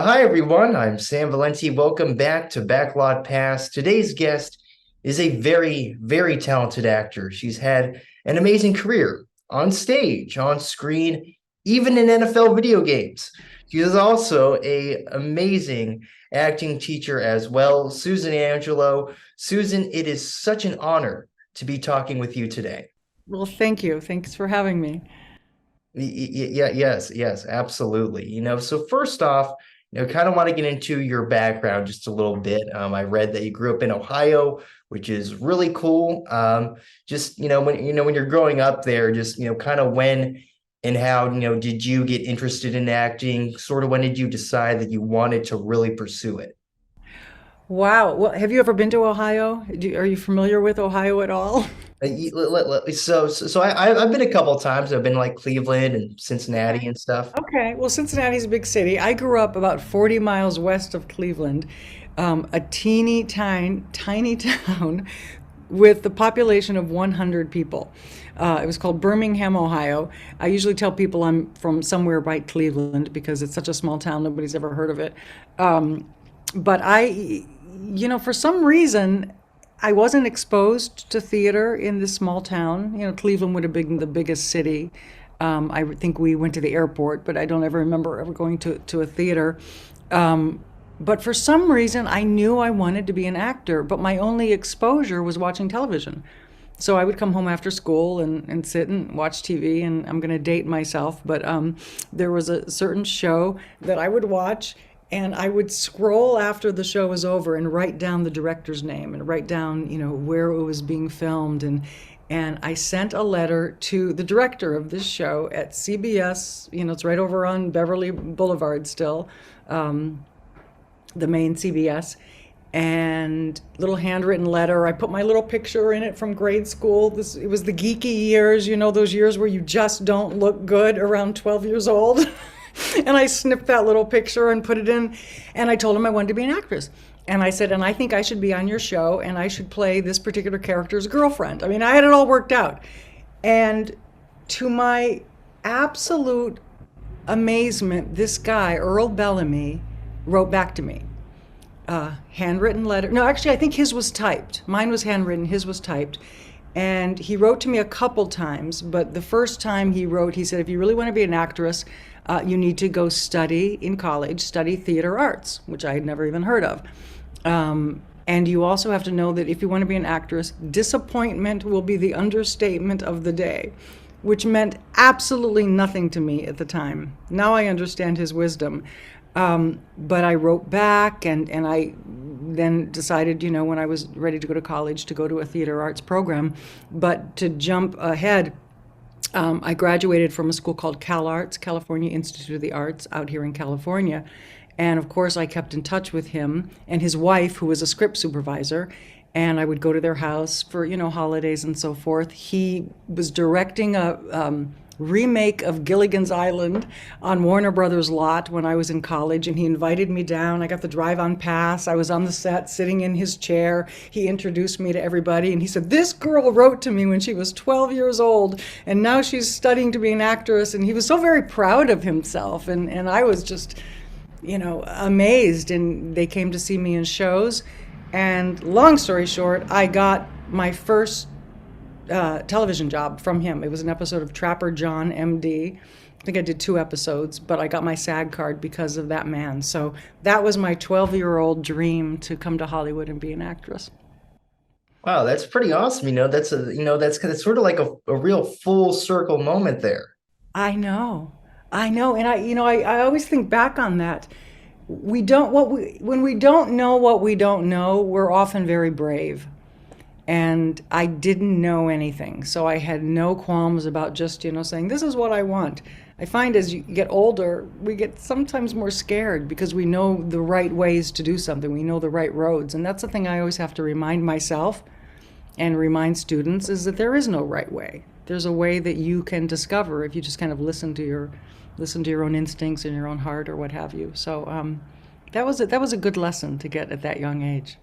Hi, everyone. I'm Sam Valenti. Welcome back to Backlot Pass. Today's guest is a very, very talented actor. She's had an amazing career on stage, on screen, even in NFL video games. She is also a amazing acting teacher as well, Susan Angelo. Susan, it is such an honor to be talking with you today. Well, thank you. Thanks for having me. Yeah, yes, absolutely. So first off, kind of want to get into your background just a little bit. I read that you grew up in Ohio, which is really cool. Just when you're growing up there, just kind of when and how did you get interested in acting? Sort of when did you decide that you wanted to really pursue it? Wow. Well, have you ever been to Ohio? Are you familiar with Ohio at all? I've been a couple of times. I've been like Cleveland and Cincinnati Okay. and stuff. Okay. Well, Cincinnati's a big city. I grew up about 40 miles west of Cleveland, a tiny town with the population of 100 people. It was called Birmingham, Ohio. I usually tell people I'm from somewhere by Cleveland because it's such a small town, nobody's ever heard of it. But for some reason, I wasn't exposed to theater in this small town. Cleveland would have been the biggest city. I think we went to the airport, but I don't ever remember ever going to a theater. But for some reason, I knew I wanted to be an actor, but my only exposure was watching television. So I would come home after school and sit and watch TV, and I'm going to date myself, but there was a certain show that I would watch, and I would scroll after the show was over and write down the director's name and write down, where it was being filmed, and I sent a letter to the director of this show at CBS. It's right over on Beverly Boulevard still, the main CBS, and little handwritten letter. I put my little picture in it from grade school. It was the geeky years, those years where you just don't look good around 12 years old. And I snipped that little picture and put it in, and I told him I wanted to be an actress. And I said, and I think I should be on your show, and I should play this particular character's girlfriend. I mean, I had it all worked out. And to my absolute amazement, this guy, Earl Bellamy, wrote back to me. Handwritten letter. No, actually, I think his was typed. Mine was handwritten, his was typed. And he wrote to me a couple times, but the first time he wrote, he said, if you really want to be an actress, you need to go study in college, study theater arts, which I had never even heard of. And you also have to know that if you want to be an actress, disappointment will be the understatement of the day, which meant absolutely nothing to me at the time. Now I understand his wisdom. But I wrote back, and I then decided, when I was ready to go to college, to go to a theater arts program. But to jump ahead, I graduated from a school called CalArts, California Institute of the Arts, out here in California. And of course, I kept in touch with him and his wife, who was a script supervisor. And I would go to their house for, holidays and so forth. He was directing a remake of Gilligan's Island on Warner Brothers lot when I was in college, and he invited me down. I got the drive-on pass. I was on the set sitting in his chair. He introduced me to everybody, and he said, this girl wrote to me when she was 12 years old, and now she's studying to be an actress. And he was so very proud of himself, and I was just, amazed. And they came to see me in shows, and long story short, I got my first television job from him. It was an episode of Trapper John, MD. I think I did 2 episodes, but I got my SAG card because of that man. So that was my 12-year-old dream, to come to Hollywood and be an actress. Wow, that's pretty awesome. That's sort of like a real full circle moment there. I know. I know. And I always think back on that. When we don't know what we don't know, we're often very brave. And I didn't know anything. So I had no qualms about just, saying, this is what I want. I find as you get older, we get sometimes more scared because we know the right ways to do something. We know the right roads. And that's the thing I always have to remind myself and remind students, is that there is no right way. There's a way that you can discover if you just kind of listen to your own instincts and your own heart, or what have you. So that was a good lesson to get at that young age.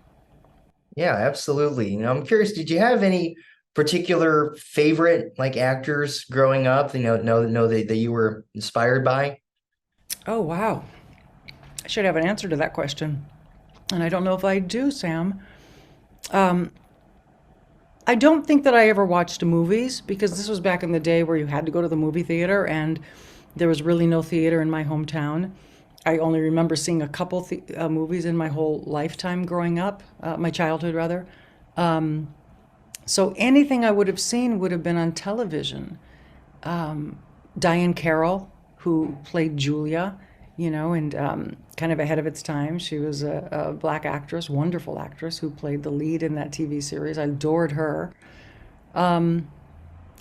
Yeah, absolutely. I'm curious, did you have any particular favorite like actors growing up, know that you were inspired by? Oh, wow. I should have an answer to that question. And I don't know if I do, Sam. I don't think that I ever watched movies because this was back in the day where you had to go to the movie theater, and there was really no theater in my hometown. I only remember seeing a couple movies in my whole lifetime growing up, my childhood rather. So anything I would have seen would have been on television. Diane Carroll, who played Julia, and kind of ahead of its time. She was a black actress, wonderful actress, who played the lead in that TV series. I adored her.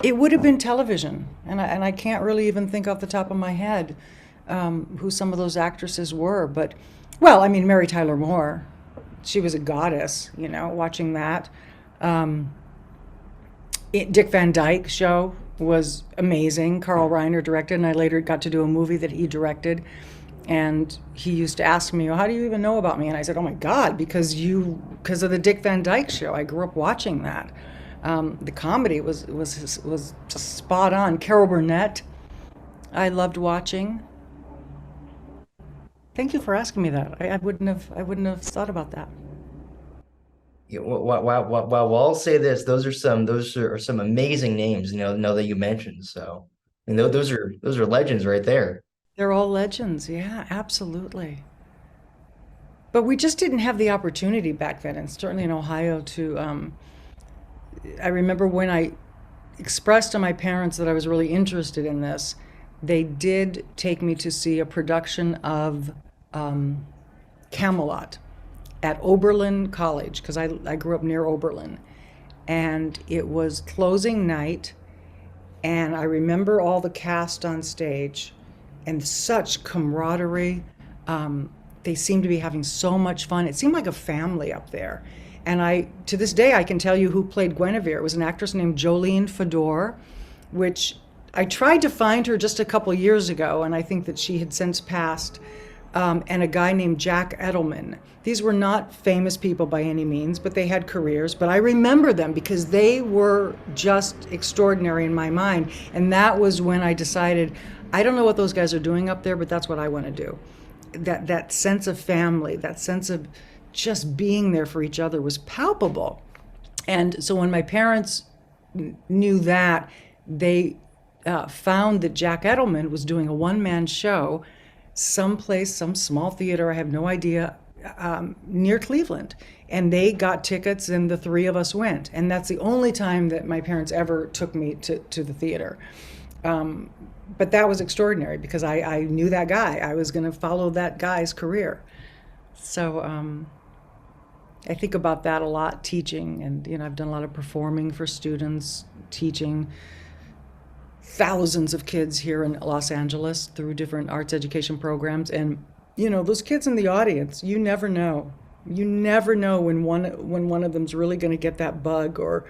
It would have been television, and I can't really even think off the top of my head who some of those actresses were. But, well, I mean, Mary Tyler Moore, she was a goddess, watching that. Dick Van Dyke show was amazing. Carl Reiner directed, and I later got to do a movie that he directed. And he used to ask me, well, how do you even know about me? And I said, oh my God, because of the Dick Van Dyke show. I grew up watching that. The comedy was just spot on. Carol Burnett, I loved watching. Thank you for asking me that. I wouldn't have thought about that. Yeah, well, I'll say this: those are some amazing names, know that you mentioned. So, and those are legends right there. They're all legends. Yeah, absolutely. But we just didn't have the opportunity back then, and certainly in Ohio, to. I remember when I expressed to my parents that I was really interested in this, they did take me to see a production of Camelot at Oberlin College, because I grew up near Oberlin. And it was closing night, and I remember all the cast on stage and such camaraderie. They seemed to be having so much fun. It seemed like a family up there. And to this day, I can tell you who played Guinevere. It was an actress named Jolene Fedor, which I tried to find her just a couple years ago, and I think that she had since passed. And a guy named Jack Edelman. These were not famous people by any means, but they had careers. But I remember them because they were just extraordinary in my mind. And that was when I decided, I don't know what those guys are doing up there, but that's what I want to do. That sense of family, that sense of just being there for each other was palpable. And so when my parents knew that, they found that Jack Edelman was doing a one-man show someplace, some small theater, I have no idea, near Cleveland. And they got tickets, and the three of us went. And that's the only time that my parents ever took me to the theater. But that was extraordinary because I knew that guy. I was going to follow that guy's career. So I think about that a lot, teaching. And, I've done a lot of performing for students, teaching thousands of kids here in Los Angeles through different arts education programs. And, those kids in the audience, you never know. You never know when one of them's really going to get that bug or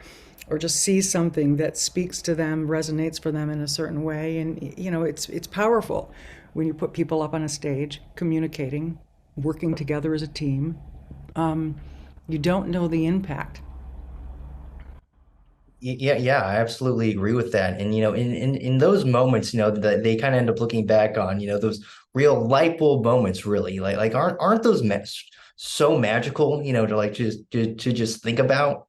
just see something that speaks to them, resonates for them in a certain way. And, it's powerful when you put people up on a stage, communicating, working together as a team. You don't know the impact. Yeah, I absolutely agree with that. And in those moments, that they kind of end up looking back on, those real light bulb moments, really, like aren't those so magical, to like just think about.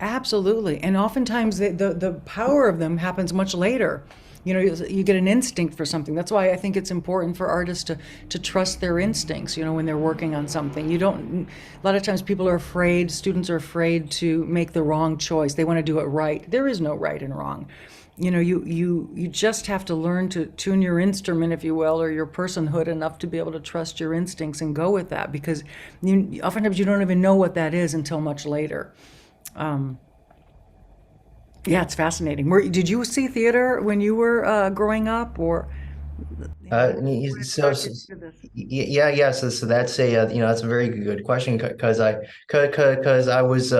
Absolutely. And oftentimes the power of them happens much later. You get an instinct for something. That's why I think it's important for artists to trust their instincts, when they're working on something. A lot of times people are afraid, students are afraid to make the wrong choice. They want to do it right. There is no right and wrong. You just have to learn to tune your instrument, if you will, or your personhood enough to be able to trust your instincts and go with that, because oftentimes you don't even know what that is until much later. Yeah, it's fascinating. Did you see theater when you were growing up, or what So, attracted you to this? yeah. So that's that's a very good question because I was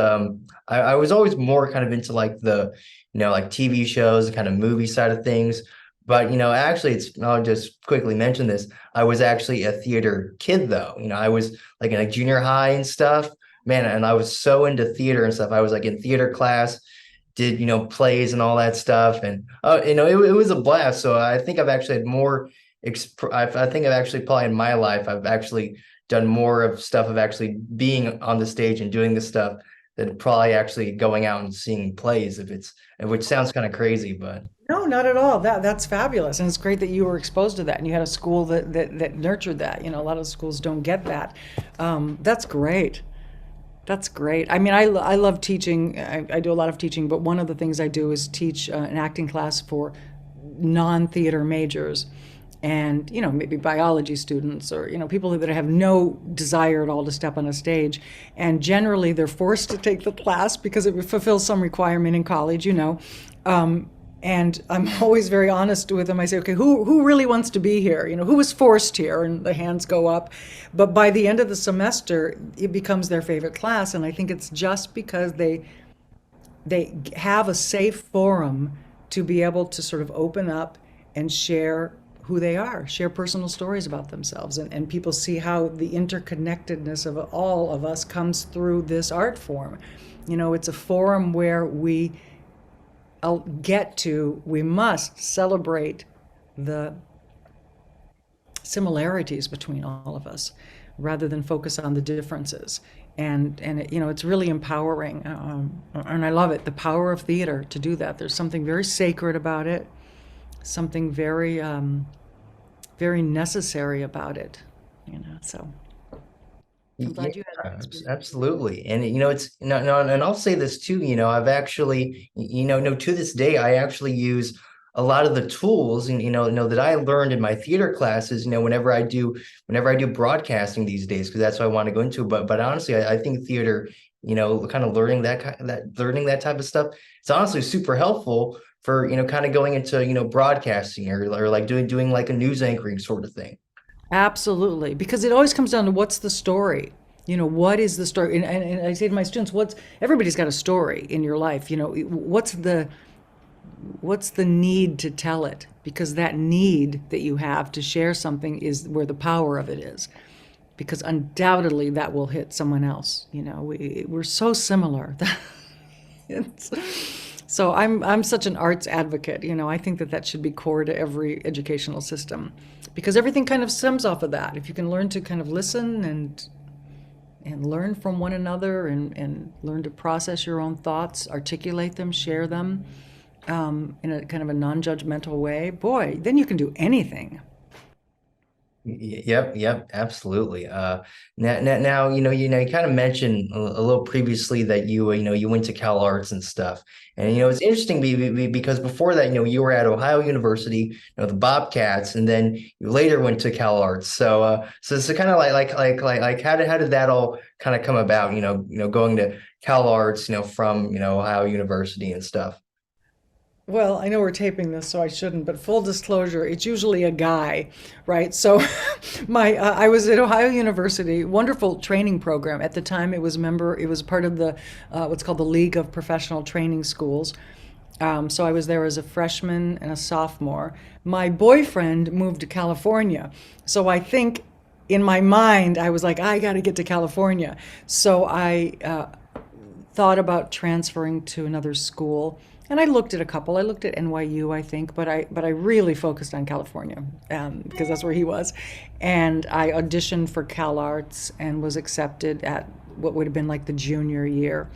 always more kind of into like the like TV shows, the kind of movie side of things. But actually, I'll just quickly mention this. I was actually a theater kid, though. I was like in like junior high and stuff, man, and I was so into theater and stuff. I was like in theater class, did plays and all that stuff, and it was a blast. So I think I've actually had more I think I've actually probably in my life I've actually done more of stuff of actually being on the stage and doing this stuff than probably actually going out and seeing plays. If it's which sounds kind of crazy, but No, not at all. That's fabulous, and it's great that you were exposed to that, and you had a school that nurtured that. You know, a lot of schools don't get that. That's great. That's great. I mean, I love teaching. I do a lot of teaching, but one of the things I do is teach an acting class for non-theater majors, and maybe biology students, or people that have no desire at all to step on a stage, and generally they're forced to take the class because it fulfills some requirement in college. And I'm always very honest with them. I say, okay, who really wants to be here? Who was forced here? And the hands go up. But by the end of the semester, it becomes their favorite class. And I think it's just because they have a safe forum to be able to sort of open up and share who they are, share personal stories about themselves. And people see how the interconnectedness of all of us comes through this art form. It's a forum where we must celebrate the similarities between all of us rather than focus on the differences. And it's really empowering. And I love it, the power of theater to do that. There's something very sacred about it, something very, very necessary about it, so I'm yeah, glad you had that experience. absolutely. And it's no, and I'll say this too, I've actually, no, to this day, I actually use a lot of the tools and that I learned in my theater classes, whenever I do broadcasting these days, because that's what I want to go into. But honestly, I think theater, kind of learning that type of stuff, it's honestly super helpful for, kind of going into, broadcasting or like doing like a news anchoring sort of thing. Absolutely, because it always comes down to what's the story. What is the story? And I say to my students, everybody's got a story in your life. What's the need to tell it? Because that need that you have to share something is where the power of it is. Because undoubtedly that will hit someone else. We're so similar. It's, so I'm such an arts advocate. I think that should be core to every educational system, because everything kind of stems off of that. If you can learn to kind of listen and learn from one another and learn to process your own thoughts, articulate them, share them in a kind of a non-judgmental way, boy, then you can do anything. Yep, absolutely. Now, you kind of mentioned a little previously that you went to Cal Arts and stuff, and it's interesting because before that, you were at Ohio University, the Bobcats, and then you later went to Cal Arts. So kind of like how did that all kind of come about? Going to Cal Arts, from Ohio University and stuff. Well, I know we're taping this, so I shouldn't, but full disclosure, it's usually a guy, right? So I was at Ohio University, wonderful training program. At the time, it was part of the what's called the League of Professional Training Schools. So I was there as a freshman and a sophomore. My boyfriend moved to California. So I think in my mind, I was like, I got to get to California. So I thought about transferring to another school. And I looked at a couple. I looked at NYU, I think, but I really focused on California because that's where he was. And I auditioned for Cal Arts and was accepted at what would have been like the junior year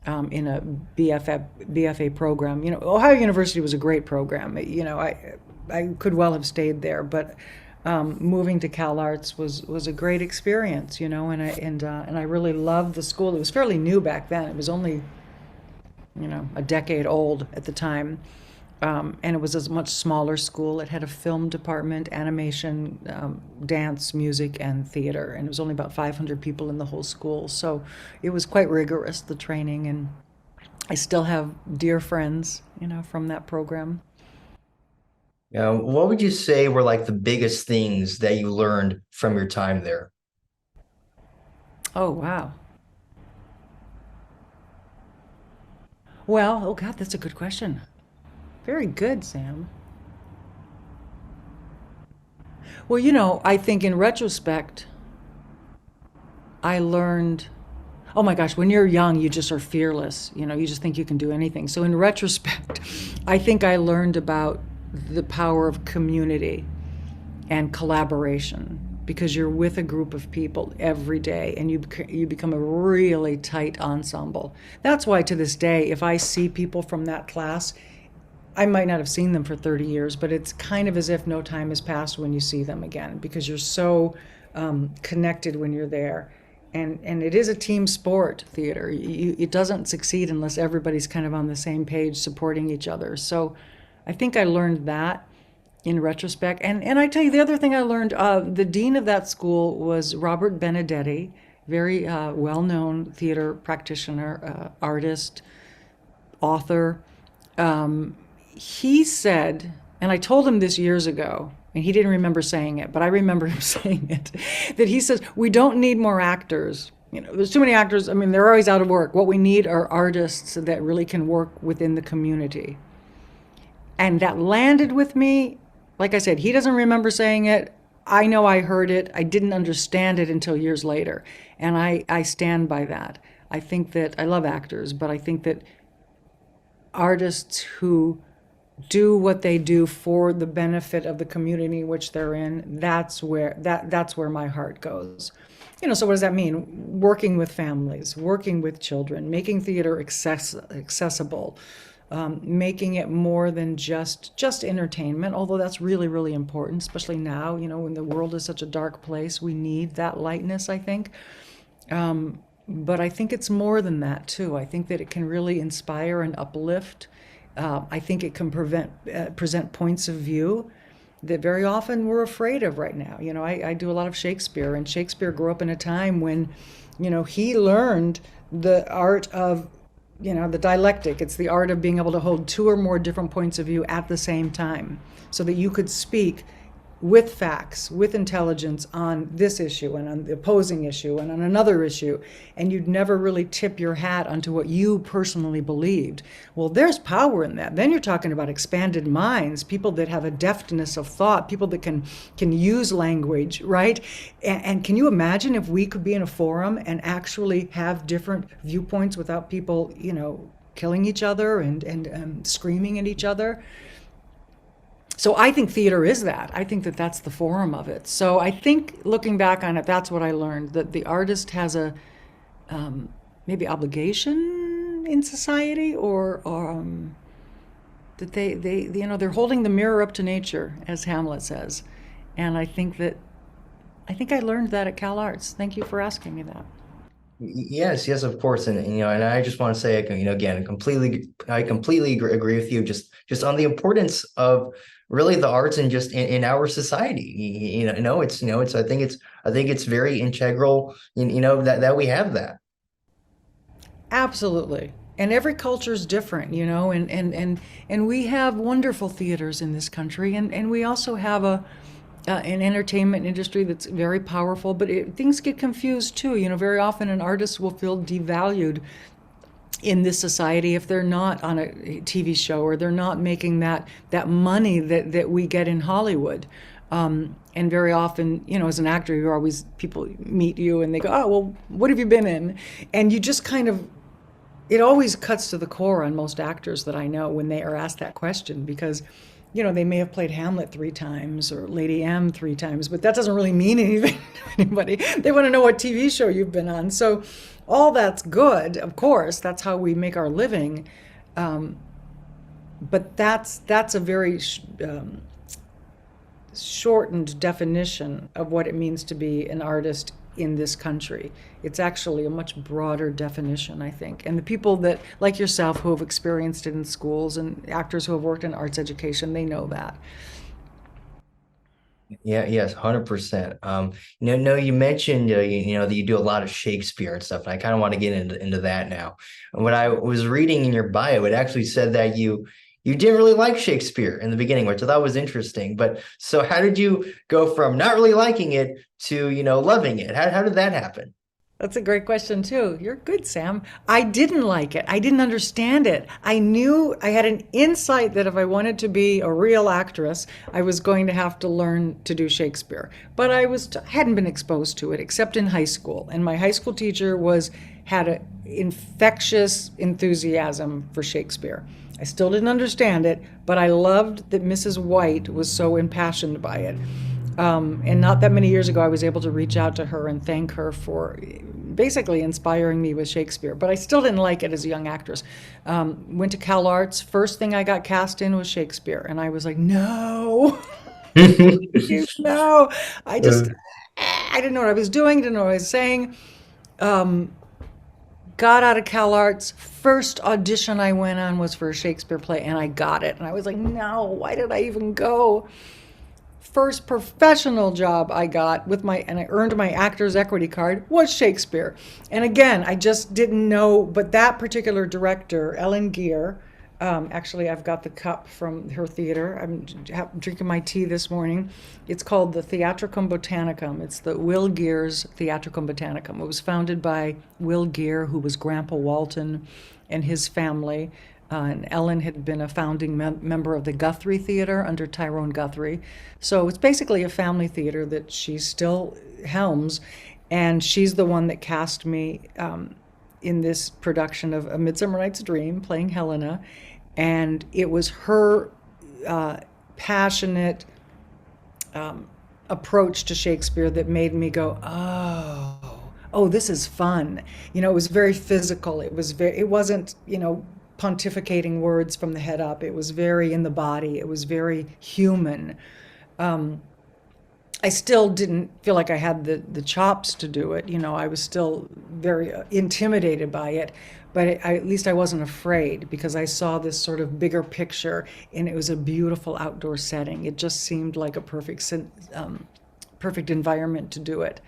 in a BFA program. Ohio University was a great program. I could well have stayed there, but moving to Cal Arts was a great experience. And I really loved the school. It was fairly new back then. It was only a decade old at the time. And it was a much smaller school. It had a film department, animation, dance, music, and theater. And it was only about 500 people in the whole school. So it was quite rigorous, the training. And I still have dear friends, from that program. What would you say were like the biggest things that you learned from your time there? Oh, wow. Well, oh God, that's a good question. Very good, Sam. Well, I think in retrospect, I learned, oh my gosh, when you're young, you just are fearless. You just think you can do anything. So in retrospect, I think I learned about the power of community and collaboration, because you're with a group of people every day and you become a really tight ensemble. That's why to this day, if I see people from that class, I might not have seen them for 30 years, but it's kind of as if no time has passed when you see them again, because you're so connected when you're there. And it is a team sport, theater. It doesn't succeed unless everybody's kind of on the same page supporting each other. So I think I learned that in retrospect. And I tell you, the other thing I learned, the dean of that school was Robert Benedetti, very well-known theater practitioner, artist, author. He said, and I told him this years ago, and he didn't remember saying it, but I remember him saying it, that he says, we don't need more actors. You know, there's too many actors. I mean, they're always out of work. What we need are artists that really can work within the community. And that landed with me. Like I said, he doesn't remember saying it. I know I heard it. I didn't understand it until years later. And I stand by that. I think that I love actors, but I think that artists who do what they do for the benefit of the community in which they're in, that's where my heart goes. You know, so what does that mean? Working with families, working with children, making theater accessible, making it more than just entertainment, although that's really, really important, especially now, you know, when the world is such a dark place. We need that lightness, I think. But I think it's more than that, too. I think that it can really inspire and uplift. I think it can present points of view that very often we're afraid of right now. You know, I do a lot of Shakespeare, and Shakespeare grew up in a time when, you know, he learned the art of, you know, the dialectic. It's the art of being able to hold two or more different points of view at the same time, so that you could speak with facts, with intelligence on this issue and on the opposing issue and on another issue, and you'd never really tip your hat onto what you personally believed. Well, there's power in that. Then you're talking about expanded minds, people that have a deftness of thought, people that can use language, right? And can you imagine if we could be in a forum and actually have different viewpoints without people, you know, killing each other and screaming at each other? So I think theater is that. I think that that's the forum of it. So I think looking back on it, that's what I learned, that the artist has a maybe obligation in society, or that they you know, they're holding the mirror up to nature, as Hamlet says. And I think I learned that at Cal Arts. Thank you for asking me that. Yes, of course, and you know, and I just want to say, you know, again, I completely agree with you, just on the importance of really the arts and just in our society. I think it's very integral, you know, that we have that. Absolutely. And every culture is different, you know, and we have wonderful theaters in this country, and we also have an entertainment industry that's very powerful, but things get confused too. You know, very often an artist will feel devalued in this society if they're not on a TV show, or they're not making that money that we get in Hollywood. And very often, you know, as an actor, people meet you and they go, oh, well, what have you been in? And you just kind of, it always cuts to the core on most actors that I know when they are asked that question, because, you know, they may have played Hamlet 3 times or Lady M 3 times, but that doesn't really mean anything to anybody. They want to know what TV show you've been on. So all that's good, of course. That's how we make our living. But that's a very shortened definition of what it means to be an artist in this country. It's actually a much broader definition, I think. And the people that, like yourself, who have experienced it in schools, and actors who have worked in arts education, they know that. Yeah, yes, 100%. No, you mentioned you know, that you do a lot of Shakespeare and stuff, and I kind of want to get into that now. And what I was reading in your bio, it actually said that you didn't really like Shakespeare in the beginning, which I thought was interesting. But so how did you go from not really liking it to, you know, loving it? How did that happen? That's a great question, too. You're good, Sam. I didn't like it. I didn't understand it. I knew I had an insight that if I wanted to be a real actress, I was going to have to learn to do Shakespeare. But hadn't been exposed to it except in high school. And my high school teacher had an infectious enthusiasm for Shakespeare. I still didn't understand it, but I loved that Mrs. White was so impassioned by it. And not that many years ago, I was able to reach out to her and thank her for basically inspiring me with Shakespeare. But I still didn't like it as a young actress. Went to Cal Arts. First thing I got cast in was Shakespeare. And I was like, no, no. I just, I didn't know what I was doing, didn't know what I was saying. Got out of Cal Arts. First audition I went on was for a Shakespeare play, and I got it. And I was like, no, why did I even go? First professional job I got with my, and I earned my actor's equity card, was Shakespeare. And again, I just didn't know, but that particular director, Ellen Geer, actually, I've got the cup from her theater. I'm drinking my tea this morning. It's called the Theatricum Botanicum. It's the Will Geer's Theatricum Botanicum. It was founded by Will Geer, who was Grandpa Walton and his family. And Ellen had been a founding member of the Guthrie Theater under Tyrone Guthrie. So it's basically a family theater that she still helms. And she's the one that cast me in this production of A Midsummer Night's Dream, playing Helena. And it was her passionate approach to Shakespeare that made me go, oh, this is fun. It was very physical. It wasn't, pontificating words from the head up. It was very in the body. It was very human. I still didn't feel like I had the chops to do it. I was still very intimidated by it, but at least I wasn't afraid because I saw this sort of bigger picture, and it was a beautiful outdoor setting. It just seemed like a perfect environment to do it.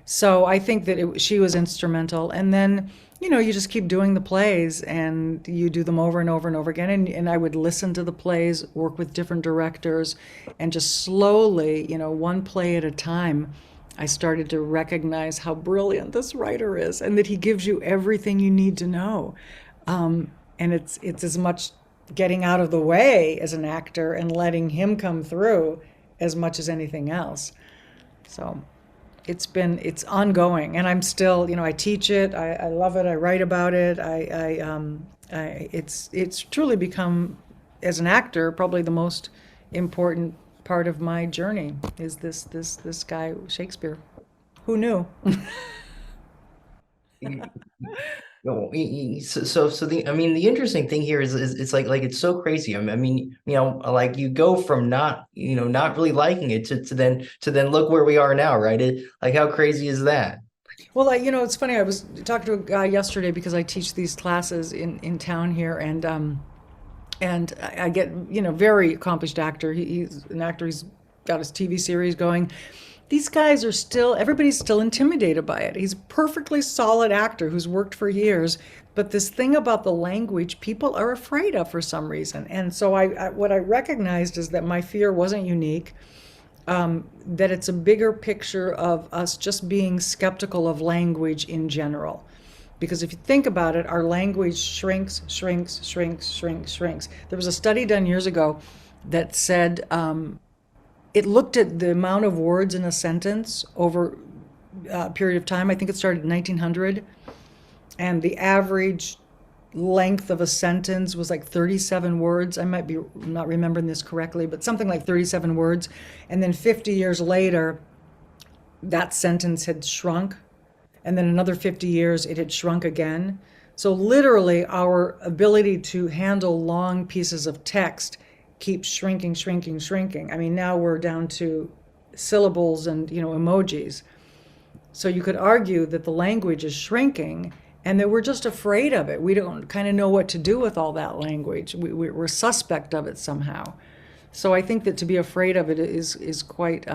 So I think that she was instrumental. And then, you just keep doing the plays and you do them over and over and over again. And I would listen to the plays, work with different directors, and just slowly, one play at a time, I started to recognize how brilliant this writer is and that he gives you everything you need to know. And it's as much getting out of the way as an actor and letting him come through as much as anything else. So it's ongoing, and I'm still, I teach it. I love it. I write about it. It's truly become, as an actor, probably the most important part of my journey is this guy Shakespeare. Who knew? No, so the interesting thing here is it's like it's so crazy. I mean, like you go from not really liking it to then look where we are now, right? Like how crazy is that? Well, it's funny. I was talking to a guy yesterday because I teach these classes in town here, and I get, very accomplished actor. He's an actor. He's got his TV series going. These guys are still, everybody's still intimidated by it. He's a perfectly solid actor who's worked for years, but this thing about the language, people are afraid of for some reason. And so what I recognized is that my fear wasn't unique, that it's a bigger picture of us just being skeptical of language in general. Because if you think about it, our language shrinks, shrinks, shrinks, shrinks, shrinks. There was a study done years ago that said, it looked at the amount of words in a sentence over a period of time. I think it started in 1900. And the average length of a sentence was like 37 words. I might be not remembering this correctly, but something like 37 words. And then 50 years later, that sentence had shrunk. And then another 50 years, it had shrunk again. So literally, our ability to handle long pieces of text keeps shrinking, shrinking, shrinking. I mean, now we're down to syllables and, emojis. So you could argue that the language is shrinking and that we're just afraid of it. We don't kind of know what to do with all that language. We're suspect of it somehow. So I think that to be afraid of it is quite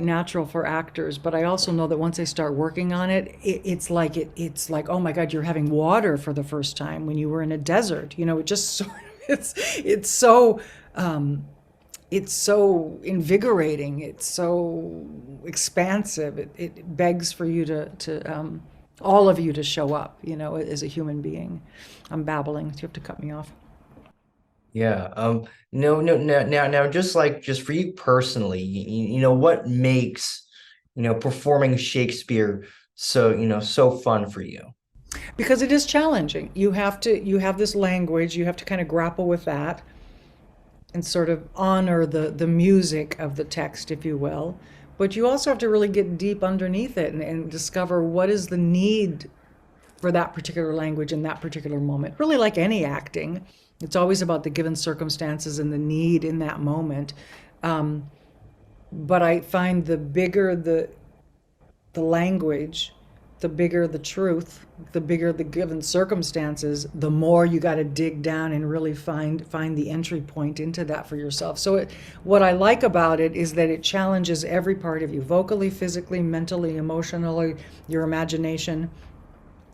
natural for actors. But I also know that once they start working on it, it's like oh my God, you're having water for the first time when you were in a desert. It just sort of it's so invigorating. It's so expansive. It begs for you to all of you to show up, as a human being. I'm babbling, so you have to cut me off. Yeah. No, no, now, just for you personally, what makes, performing Shakespeare so fun for you? Because it is challenging. You have this language, you have to kind of grapple with that. and sort of honor the music of the text, if you will. But you also have to really get deep underneath it and discover what is the need for that particular language in that particular moment. Really, like any acting, it's always about the given circumstances and the need in that moment. Um, but I find the bigger the language, the bigger the truth, the bigger the given circumstances, the more you got to dig down and really find the entry point into that for yourself. So what I like about it is that it challenges every part of you, vocally, physically, mentally, emotionally, your imagination.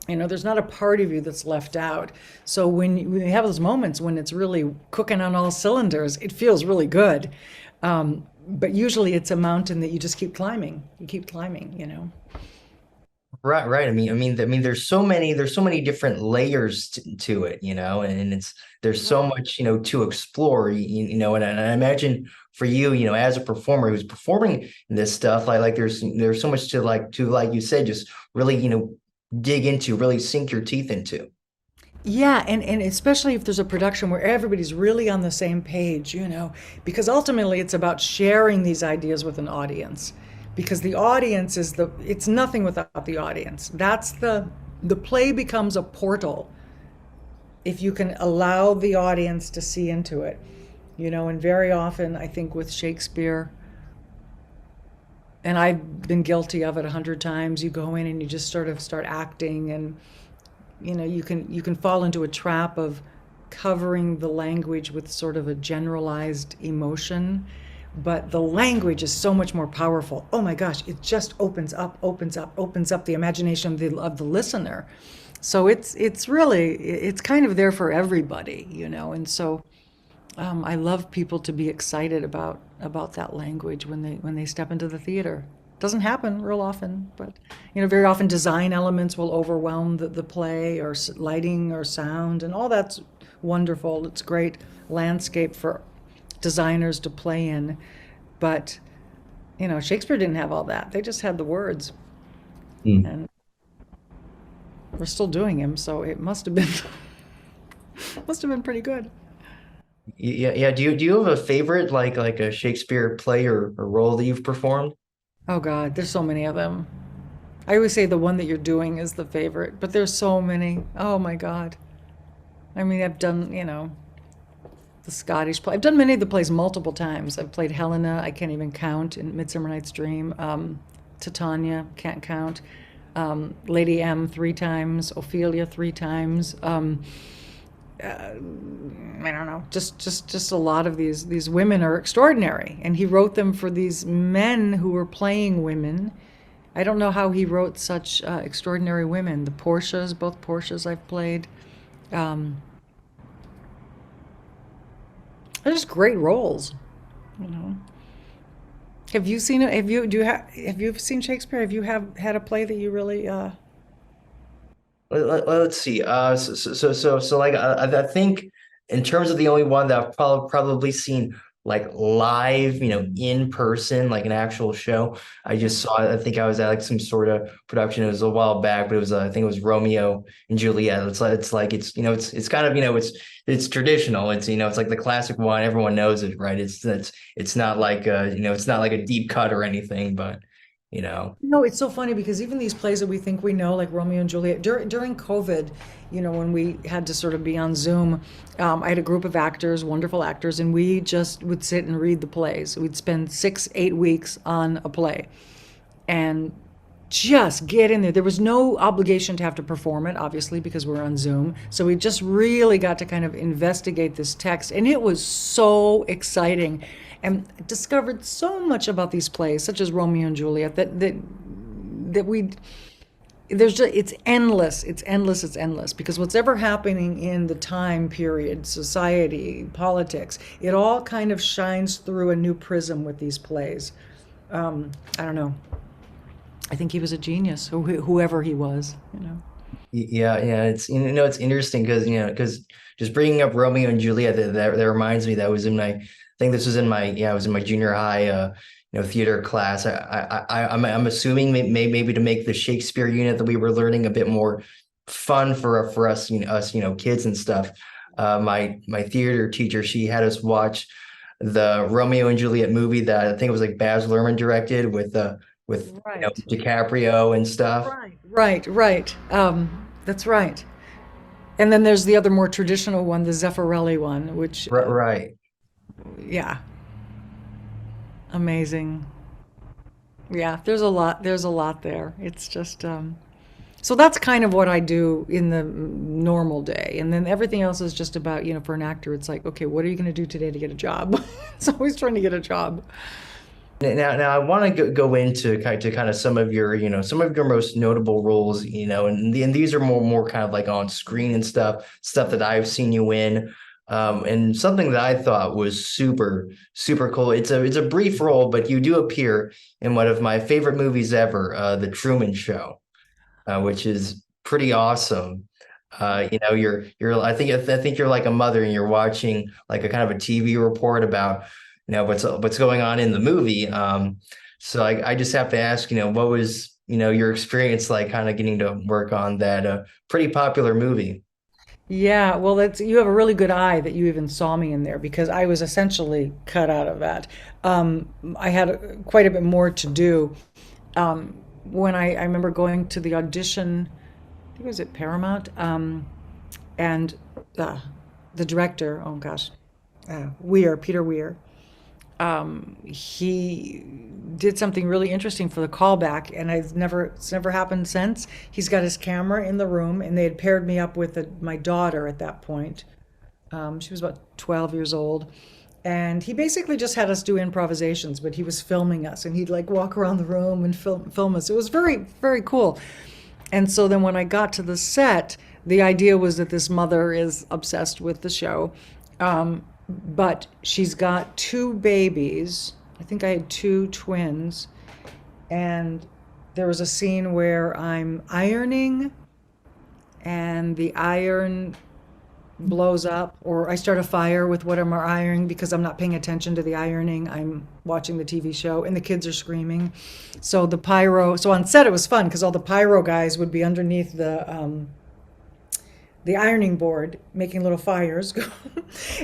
You know, there's not a part of you that's left out. So when you have those moments when it's really cooking on all cylinders, it feels really good. But usually it's a mountain that you just keep climbing. You keep climbing, you know. Right, right. There's so many different layers to it, you know, and there's so much, you know, to explore, and I imagine for you, you know, as a performer who's performing this stuff, like there's so much like you said, just really, you know, dig into, really sink your teeth into. Yeah, and especially if there's a production where everybody's really on the same page, you know, because ultimately it's about sharing these ideas with an audience. Because the audience it's nothing without the audience. That's the play becomes a portal if you can allow the audience to see into it. You know, and very often I think with Shakespeare, and I've been guilty of it 100 times, you go in and you just sort of start acting and you know you can fall into a trap of covering the language with sort of a generalized emotion, but the language is so much more powerful. Oh my gosh, it just opens up the imagination of the listener. So it's kind of there for everybody, you know. And so I love people to be excited about that language when they step into the theater. Doesn't happen real often, but you know, very often design elements will overwhelm the play, or lighting or sound, and all that's wonderful. It's great landscape for designers to play in, but you know, Shakespeare didn't have all that. They just had the words, and we're still doing him, so it must have been must have been pretty good. Yeah, yeah. Do you have a favorite like a Shakespeare play or role that you've performed? Oh God, there's so many of them. I always say the one that you're doing is the favorite, but there's so many. Oh my God. I mean, I've done, you know, the Scottish play. I've done many of the plays multiple times. I've played Helena, I can't even count, in Midsummer Night's Dream. Titania, can't count. Lady M 3 times, Ophelia 3 times. I don't know, just a lot of these women are extraordinary, and he wrote them for these men who were playing women. I don't know how he wrote such extraordinary women. The Portias, both Portias I've played. Um, they're just great roles, you know. Have you seen it? Have you seen Shakespeare? Have you have had a play that you really Let's see. Like I think in terms of the only one that I've probably seen like live, you know, in person, like an actual show. I just saw it. I think I was at like some sort of production. It was a while back, but it was I think it was Romeo and Juliet. It's you know it's kind of, you know, it's traditional. It's, you know, it's like the classic one. Everyone knows it, right? It's not like you know, it's not like a deep cut or anything, but you know. No, it's so funny because even these plays that we think we know, like Romeo and Juliet, during COVID, you know, when we had to sort of be on Zoom, I had a group of actors, wonderful actors, and we just would sit and read the plays. We'd spend 6, 8 weeks on a play and just get in there. There was no obligation to have to perform it, obviously, because we're on Zoom. So we just really got to kind of investigate this text, and it was so exciting, and discovered so much about these plays, such as Romeo and Juliet, that we there's just it's endless because what's ever happening in the time period, society, politics, it all kind of shines through a new prism with these plays. I don't know. I think he was a genius, whoever he was, you know. Yeah, yeah, it's, you know, it's interesting because, you know, because just bringing up Romeo and Juliet, that reminds me that was in my, I think this was in my, yeah, I was in my junior high you know, theater class. I'm assuming maybe to make the Shakespeare unit that we were learning a bit more fun for us, you know, kids and stuff. My theater teacher, she had us watch the Romeo and Juliet movie that I think it was like Baz Luhrmann directed with Right. DiCaprio and stuff. Right. Right. Right. That's right. And then there's the other more traditional one, the Zeffirelli one, which, Right. yeah, amazing. Yeah, there's a lot. There's a lot there. It's just, so that's kind of what I do in the normal day. And then everything else is just about, for an actor, it's like, okay, what are you going to do today to get a job? It's always trying to get a job. Now I want to go into kind of some of your, some of your most notable roles, and these are more kind of like on screen and stuff that I've seen you in. And something that I thought was super cool. It's a brief role, but you do appear in one of my favorite movies ever, The Truman Show, which is pretty awesome. I think you're like a mother and you're watching like a kind of a TV report about, what's going on in the movie. So I just have to ask, what was, your experience like kind of getting to work on that pretty popular movie? Yeah, well, you have a really good eye that you even saw me in there because I was essentially cut out of that. I had quite a bit more to do. When I remember going to the audition, I think it was at Paramount, and uh, the director, oh gosh, Peter Weir, he did something really interesting for the callback, and it's never happened since. He's got his camera in the room, and they had paired me up with my daughter at that point. She was about 12 years old. And he basically just had us do improvisations, but he was filming us, and he'd like walk around the room and film us. It was very, very cool. And so then when I got to the set, the idea was that this mother is obsessed with the show, but she's got two babies. I think I had two twins, and there was a scene where I'm ironing, and the iron blows up, or I start a fire with what I'm ironing because I'm not paying attention to the ironing. I'm watching the TV show, and the kids are screaming. So on set it was fun because all the pyro guys would be underneath the ironing board making little fires.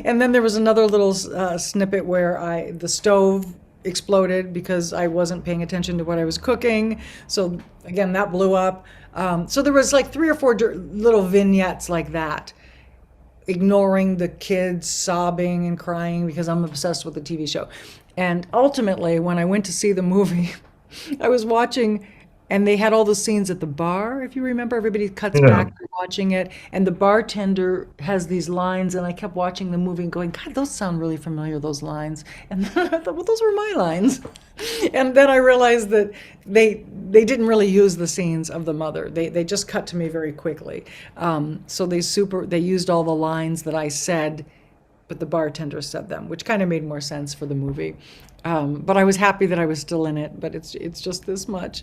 And then there was another little snippet where the stove exploded because I wasn't paying attention to what I was cooking. So again, that blew up. So there was like three or four little vignettes like that, ignoring the kids sobbing and crying because I'm obsessed with the TV show. And ultimately, when I went to see the movie, I was watching, and they had all the scenes at the bar. If you remember, everybody cuts Yeah. back to watching it, and the bartender has these lines, and I kept watching the movie and going, God, those sound really familiar, those lines. And then I thought, well, those were my lines. And then I realized that they didn't really use the scenes of the mother. They just cut to me very quickly. So they used all the lines that I said, but the bartender said them, which kind of made more sense for the movie. But I was happy that I was still in it. But it's just this much.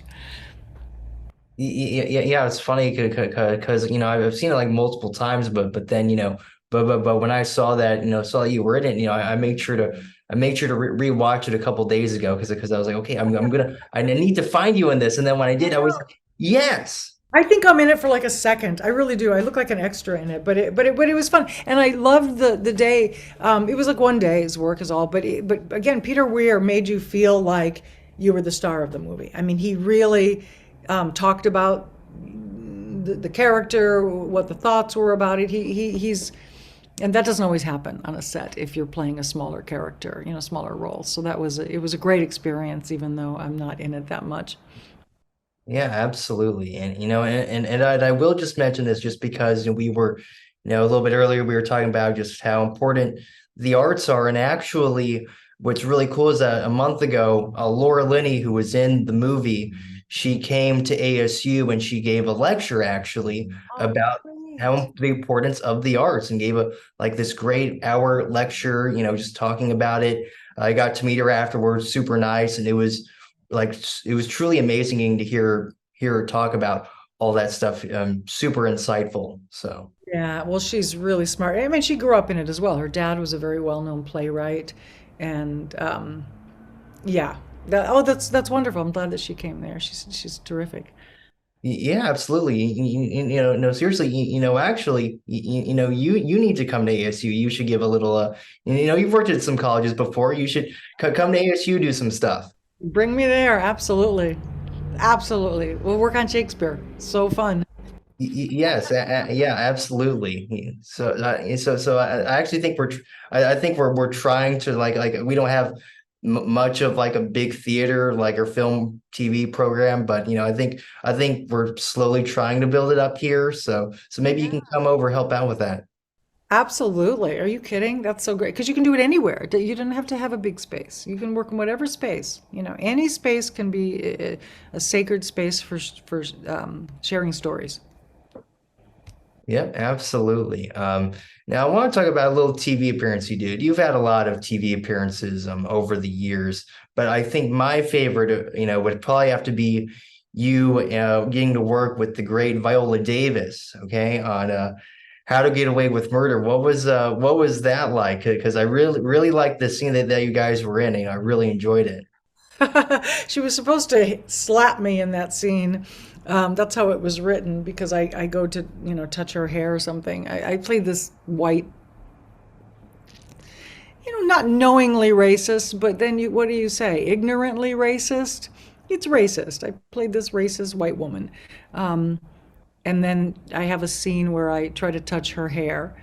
Yeah, it's funny because I've seen it like multiple times, but then but when I saw that saw that you were in it, I made sure to rewatch it a couple days ago because I was like, okay, I need to find you in this, and then when I did, I was like, yes. I think I'm in it for like a second. I really do. I look like an extra in it, but it was fun, and I loved the day. It was like one day's work is all, but again, Peter Weir made you feel like you were the star of the movie. I mean, he really talked about the character, what the thoughts were about it. He's and that doesn't always happen on a set if you're playing a smaller character, smaller role. So it was a great experience, even though I'm not in it that much. Yeah, absolutely. And I will just mention this just because we were, a little bit earlier we were talking about just how important the arts are. And actually, what's really cool is that a month ago, Laura Linney, who was in the movie, she came to ASU and she gave a lecture actually Oh, about great. how the importance of the arts and gave a like this great hour lecture, just talking about it. I got to meet her afterwards, super nice, and it was truly amazing getting to hear her talk about all that stuff. Super insightful. So Yeah, well, she's really smart. I mean, she grew up in it as well. Her dad was a very well-known playwright, and yeah, that's wonderful. I'm glad that she came there. She's terrific. Yeah, absolutely. No, seriously, actually, you need to come to ASU. You should give a little, you've worked at some colleges before. You should come to ASU, do some stuff. Bring me there. Absolutely. Absolutely. We'll work on Shakespeare. So fun. Yes, yeah, absolutely. So I actually think I think we're trying to like we don't have m much of like a big theater like or film TV program, but I think we're slowly trying to build it up here. So maybe you Yeah. can come over help out with that. Absolutely. Are you kidding? That's so great. Because you can do it anywhere. You don't have to have a big space. You can work in whatever space. Any space can be a sacred space for sharing stories. Yep, absolutely. Now I want to talk about a little TV appearance you did. You've had a lot of TV appearances over the years, but I think my favorite, would probably have to be you getting to work with the great Viola Davis, okay, on How to Get Away with Murder. What was that like? Because I really liked the scene that you guys were in, and I really enjoyed it. She was supposed to slap me in that scene. That's how it was written because I go to, touch her hair or something. I played this white, not knowingly racist, but then what do you say? Ignorantly racist? It's racist. I played this racist white woman. Um, and then I have a scene where I try to touch her hair,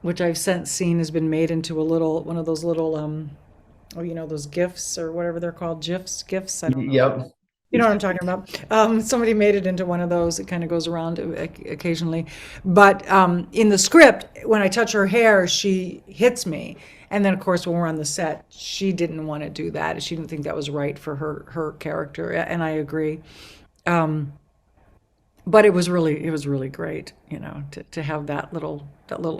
which I've since seen has been made into one of those little, oh, those GIFs or whatever they're called, GIFs. I don't know. Yep. You know what I'm talking about? Somebody made it into one of those. It kind of goes around occasionally. But in the script, when I touch her hair, she hits me. And then, of course, when we're on the set, she didn't want to do that. She didn't think that was right for her character, and I agree. But it was really great, to have that little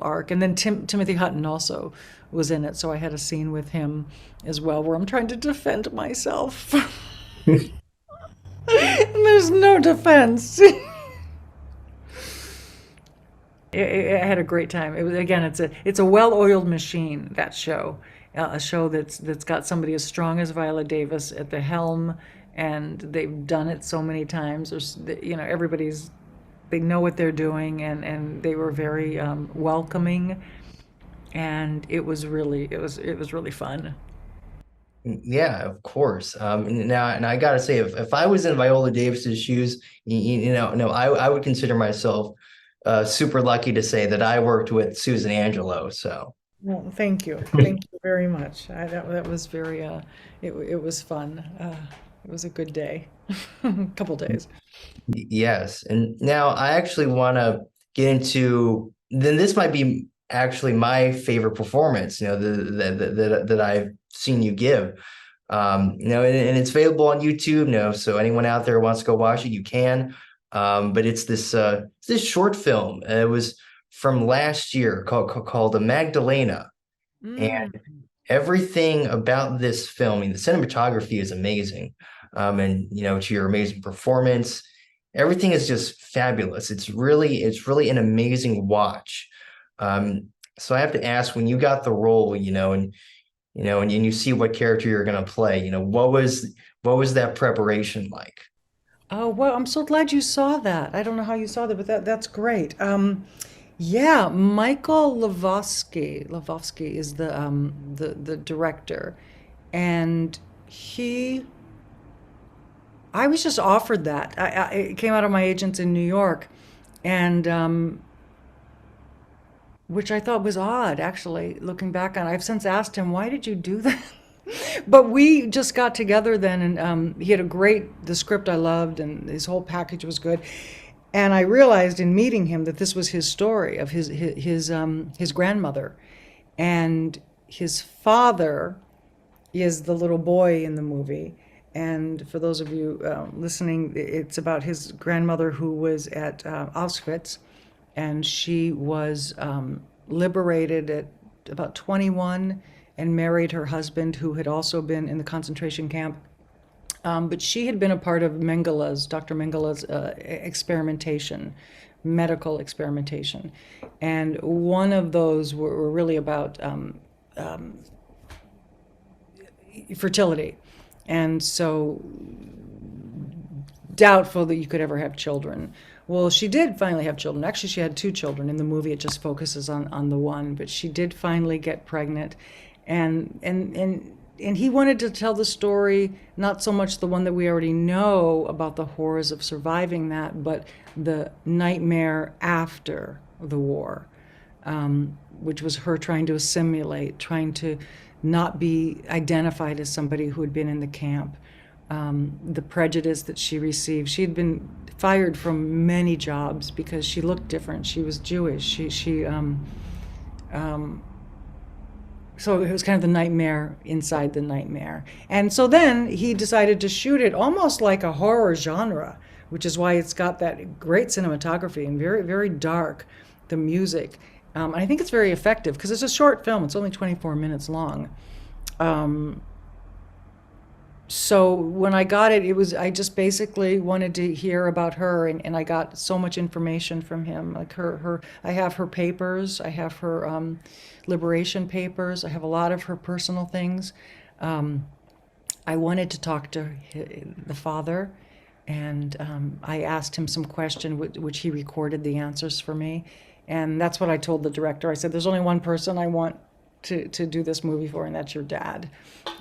arc. And then Timothy Hutton also was in it, so I had a scene with him as well, where I'm trying to defend myself. And there's no defense. I had a great time. It was again, it's a well-oiled machine, that show, a show that's got somebody as strong as Viola Davis at the helm, and they've done it so many times. Everybody's they know what they're doing, and they were very welcoming, and it was really fun. Yeah, of course. And I gotta say, if I was in Viola Davis's shoes, no, I would consider myself super lucky to say that I worked with Susan Angelo. So Well, thank you very much. That was very it was fun. It was a good day, couple days. yes, and now I actually want to get into. Then this might be actually my favorite performance. That I've seen you give. And it's available on YouTube. So anyone out there who wants to go watch it, you can. But it's this short film. It was from last year called The Magdalena, and Mm. everything about this film, I mean, the cinematography is amazing. And to your amazing performance, everything is just fabulous. It's really an amazing watch. Um, so I have to ask, when you got the role, and you see what character you're gonna play, what was that preparation like? Oh, well, I'm so glad you saw that. I don't know how you saw that, but that's great. Yeah, Michael Levovsky is the director, and he I was just offered that. It came out of my agents in New York, and which I thought was odd, actually, looking back on it. I've since asked him, why did you do that? But we just got together then, and he had the script I loved, and his whole package was good. And I realized in meeting him that this was his story of his grandmother, and his father is the little boy in the movie. And for those of you listening, it's about his grandmother who was at Auschwitz, and she was liberated at about 21 and married her husband, who had also been in the concentration camp. But she had been a part of Dr. Mengele's experimentation, medical experimentation. And one of those were really about fertility. And so doubtful that you could ever have children. Well, she did finally have children. Actually, she had two children. In the movie, it just focuses on the one, but she did finally get pregnant, and he wanted to tell the story, not so much the one that we already know about the horrors of surviving that, but the nightmare after the war, which was her trying to assimilate, trying to not be identified as somebody who had been in the camp, the prejudice that she received. She had been fired from many jobs because she looked different. She was Jewish. So it was kind of the nightmare inside the nightmare. And so then he decided to shoot it almost like a horror genre, which is why it's got that great cinematography and very, very dark, the music. And I think it's very effective because it's a short film. It's only 24 minutes long. So when I got it, I just basically wanted to hear about her, and I got so much information from him. Like I have her papers, I have her liberation papers, I have a lot of her personal things. I wanted to talk to the father, and I asked him some question, which he recorded the answers for me. And that's what I told the director. I said, there's only one person I want to do this movie for, and that's your dad.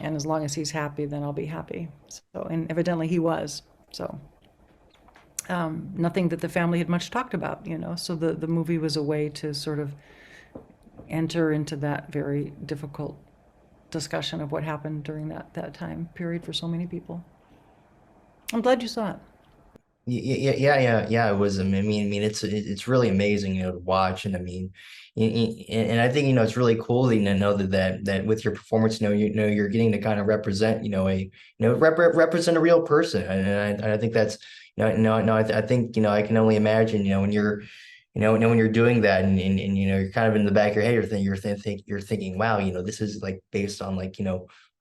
And as long as he's happy, then I'll be happy. So, and evidently he was. So, nothing that the family had much talked about, So the movie was a way to sort of enter into that very difficult discussion of what happened during that time period for so many people. I'm glad you saw it. Yeah. It was. It's really amazing, to watch, and and I think it's really cool that, know that with your performance, you're getting to kind of represent, represent a real person, and I think that's, I think, I can only imagine, when you're, when you're doing that, and you're kind of in the back of your head, you're thinking, wow, this is like based on like,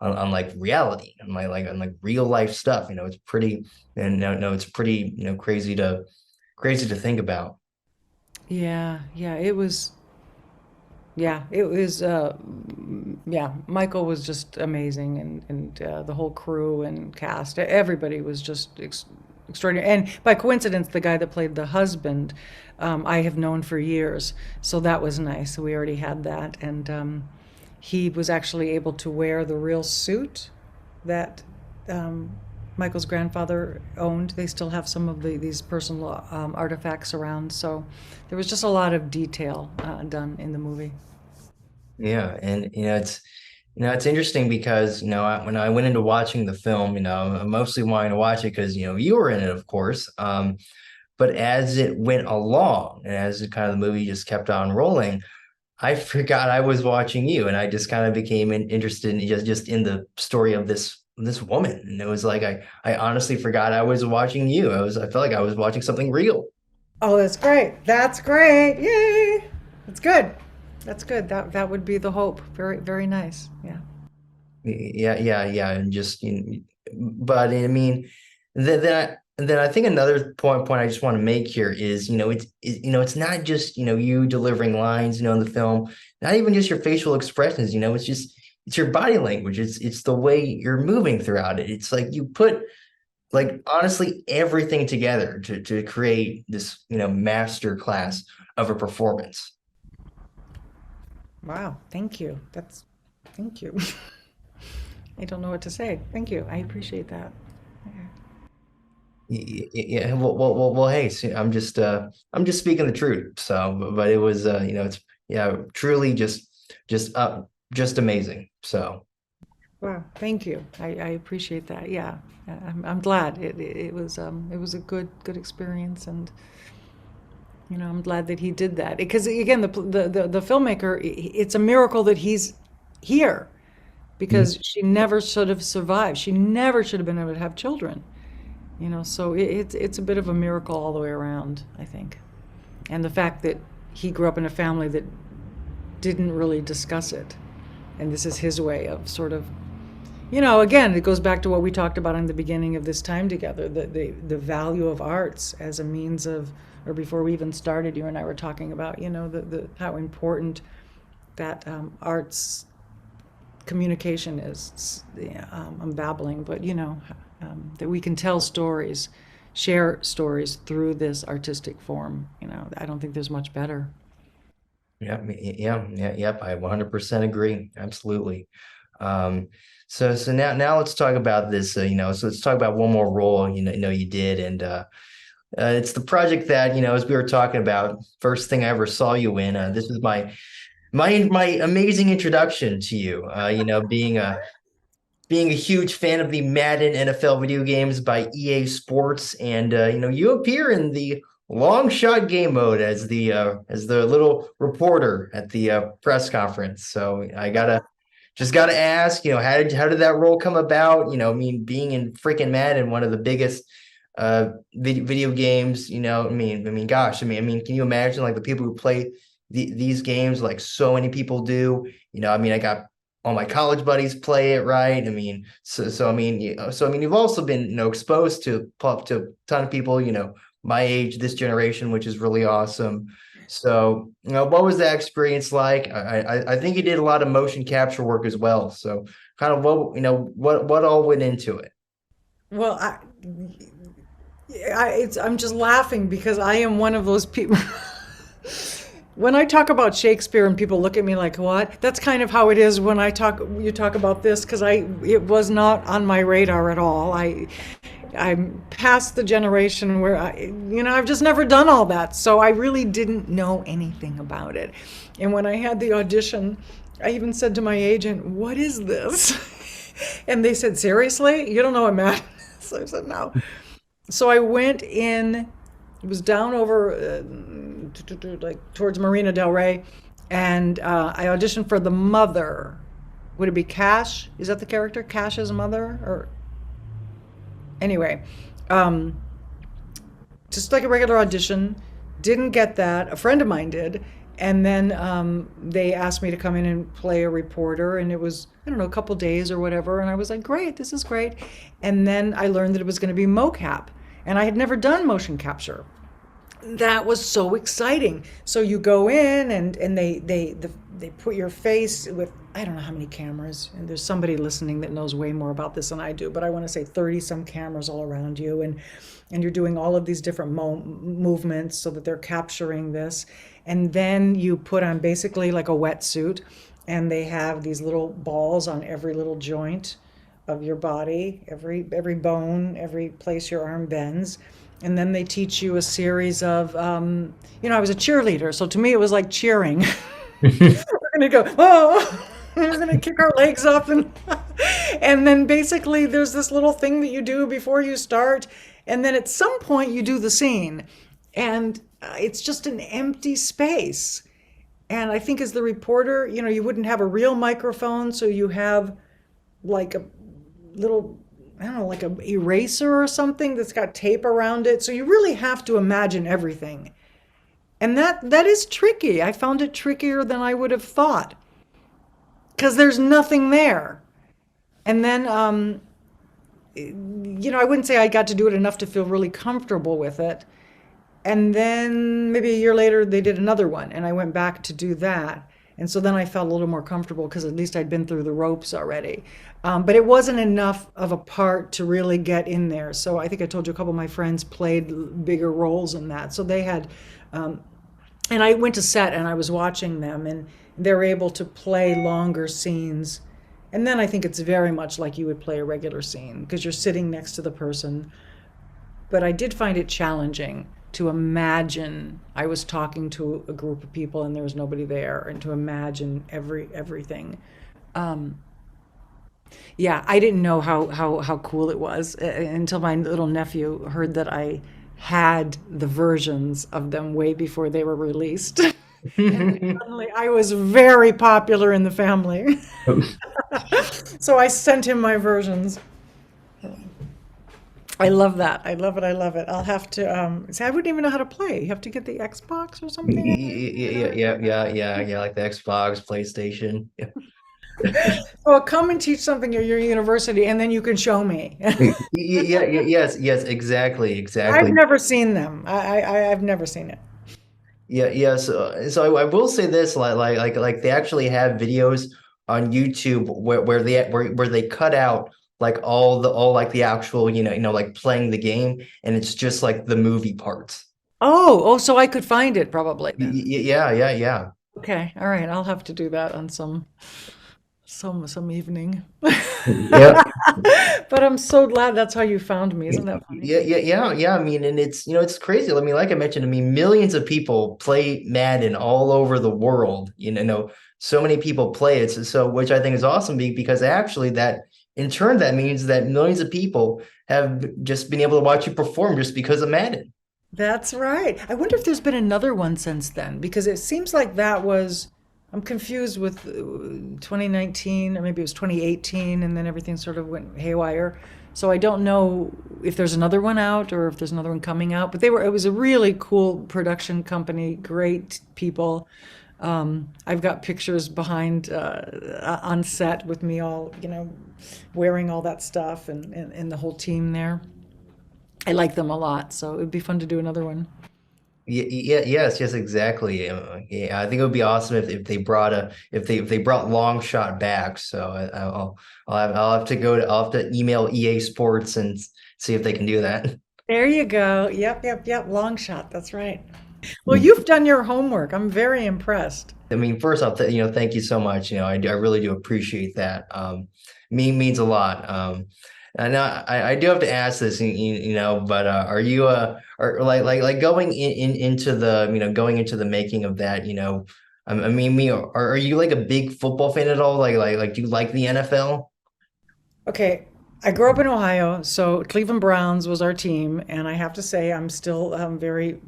on like reality, on like real life stuff. It's pretty, and no, it's pretty, crazy to think about. Yeah, it was. Yeah, it was. Yeah, Michael was just amazing, and the whole crew and cast, everybody was just extraordinary. And by coincidence, the guy that played the husband, I have known for years, so that was nice. We already had that, and he was actually able to wear the real suit that Michael's grandfather owned. They still have some of these personal artifacts around, so there was just a lot of detail done in the movie. Yeah, and it's interesting because when I went into watching the film, I mostly wanted to watch it because you were in it, of course. But as it went along, and as the kind of the movie just kept on rolling, I forgot I was watching you, and I just kind of became interested in just in the story of this woman, and it was like I honestly forgot I was watching you. I felt like I was watching something real. Oh, that's great. That's great. Yay. That's good. That's good. That would be the hope. Very, very nice. Yeah. Yeah, and just but then I think another point I just want to make here is it's not just you delivering lines in the film, not even just your facial expressions. It's your body language. It's the way you're moving throughout it. It's like you put like honestly everything together to create this master class of a performance. Wow. Thank you. Thank you. I don't know what to say. Thank you. I appreciate that. Okay. Yeah. Well. Hey, see, I'm just speaking the truth. So, but it was, it's yeah, truly just amazing. So, Wow. Thank you. I appreciate that. Yeah. I'm glad it was a good experience, and I'm glad that he did that because again, the filmmaker, it's a miracle that he's here mhm. because she never should have survived. She never should have been able to have children. So it's a bit of a miracle all the way around, I think. And the fact that he grew up in a family that didn't really discuss it, and this is his way of sort of, again, it goes back to what we talked about in the beginning of this time together, the value of arts as a means of, or before we even started, you and I were talking about, the how important that arts communication is. Yeah, I'm babbling, but that we can tell stories share stories through this artistic form. I don't think there's much better. Yep. I 100% agree. Absolutely. Um, so now let's talk about this. So let's talk about one more role. You did, and it's the project that as we were talking about, first thing I ever saw you in. This is my amazing introduction to you. Being a huge fan of the Madden NFL video games by EA Sports, and you appear in the long shot game mode as the little reporter at the press conference. So I gotta ask, how did that role come about? I mean, being in freaking Madden, one of the biggest video games. Gosh, can you imagine like the people who play these games like so many people do? I got all my college buddies play it, right? You've also been exposed to a ton of people, my age, this generation, which is really awesome. So, what was that experience like? I think you did a lot of motion capture work as well. So, kind of what all went into it? Well, I'm just laughing because I am one of those people. When I talk about Shakespeare and people look at me like, "What?" That's kind of how it is when you talk about this because it was not on my radar at all. I'm past the generation where I've just never done all that. So I really didn't know anything about it. And when I had the audition, I even said to my agent, "What is this?" And they said, "Seriously? You don't know what math is?" So I said, "No." So I went in, it was down over like towards Marina Del Rey, and I auditioned for the mother. Would it be Cash? Is that the character? Cash's mother? Or anyway, um, just like a regular audition. Didn't get that. A friend of mine did. And then they asked me to come in and play a reporter, and it was, I don't know, a couple days or whatever. And I was like, great, this is great. And then I learned that it was going to be mocap, and I had never done motion capture. That was so exciting. So you go in and they put your face with, I don't know how many cameras, and there's somebody listening that knows way more about this than I do, but I want to say 30 some cameras all around you, and you're doing all of these different movements so that they're capturing this. And then you put on basically like a wetsuit, and they have these little balls on every little joint of your body, every bone, every place your arm bends. And then they teach you a series of, I was a cheerleader, so to me it was like cheering. We're gonna go, oh, we're gonna kick our legs up, and then basically there's this little thing that you do before you start, and then at some point you do the scene, and it's just an empty space. And I think as the reporter, you wouldn't have a real microphone, so you have like a little, I don't know, like a eraser or something that's got tape around it. So you really have to imagine everything. And that is tricky. I found it trickier than I would have thought because there's nothing there. And then, I wouldn't say I got to do it enough to feel really comfortable with it. And then maybe a year later, they did another one, and I went back to do that. And so then I felt a little more comfortable because at least I'd been through the ropes already. But it wasn't enough of a part to really get in there. So I think I told you a couple of my friends played bigger roles in that. So they had, and I went to set and I was watching them, and they're able to play longer scenes. And then I think it's very much like you would play a regular scene because you're sitting next to the person. But I did find it challenging to imagine I was talking to a group of people and there was nobody there, and to imagine everything. Um, yeah, I didn't know how cool it was until my little nephew heard that I had the versions of them way before they were released. And suddenly I was very popular in the family. So I sent him my versions. I love that. I love it. I love it. I'll have to say I wouldn't even know how to play. You have to get the Xbox or something. Yeah, like the Xbox, PlayStation. Well, come and teach something at your university, and then you can show me. Yes, I've exactly. never seen them. I've never seen it. Yeah. So I will say this, like they actually have videos on YouTube where they cut out like all like the actual, like playing the game, and it's just like the movie parts. Oh, so I could find it probably then. Yeah, yeah, yeah. Okay, all right, I'll have to do that on some evening. Yeah. But I'm so glad that's how you found me. Isn't that funny? Yeah. I mean, and it's, it's crazy. I mean, like I mentioned, I mean, millions of people play Madden all over the world. So many people play it. So which I think is awesome because actually that in turn, that means that millions of people have just been able to watch you perform just because of Madden. That's right. I wonder if there's been another one since then because it seems like that was, I'm confused with 2019 or maybe it was 2018 and then everything sort of went haywire. So I don't know if there's another one out or if there's another one coming out, but it was a really cool production company, great people. I've got pictures behind on set with me all, wearing all that stuff and the whole team there. I like them a lot, so it'd be fun to do another one. Yes, exactly. Yeah, I think it would be awesome if they brought if they brought long shot back. So I'll have to email EA Sports and see if they can do that. There you go. Yep, yep, yep. Long shot. That's right. Well, you've done your homework. I'm very impressed. I mean, first off, thank you so much. I really do appreciate that. Means a lot. And I do have to ask this, but are you are like going into the going into the making of that, I mean, are you like a big football fan at all? Like do you like the NFL? Okay, I grew up in Ohio, so Cleveland Browns was our team, and I have to say I'm still very,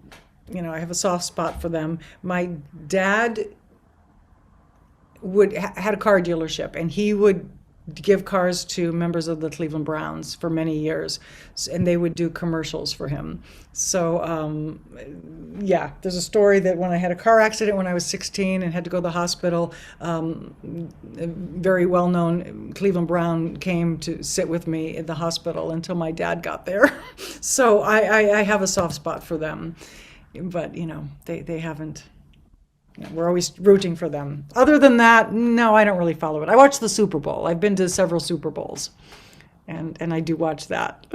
I have a soft spot for them. My dad had a car dealership, and he would give cars to members of the Cleveland Browns for many years, and they would do commercials for him. So, yeah, there's a story that when I had a car accident when I was 16 and had to go to the hospital, a very well-known Cleveland Brown came to sit with me in the hospital until my dad got there. So I have a soft spot for them, but they haven't. We're always rooting for them. Other than that, no, I don't really follow it. I watch the Super Bowl. I've been to several Super Bowls, and I do watch that.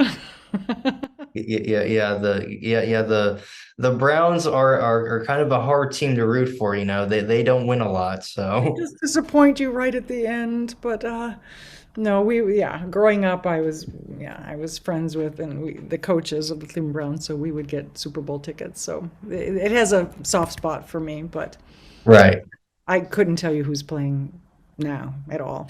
The Browns are kind of a hard team to root for. They don't win a lot, They so. just disappoint you right at the end, but no, yeah, growing up, I was friends with the coaches of the Cleveland Browns, so we would get Super Bowl tickets. So it has a soft spot for me, but Right. I couldn't tell you who's playing now at all.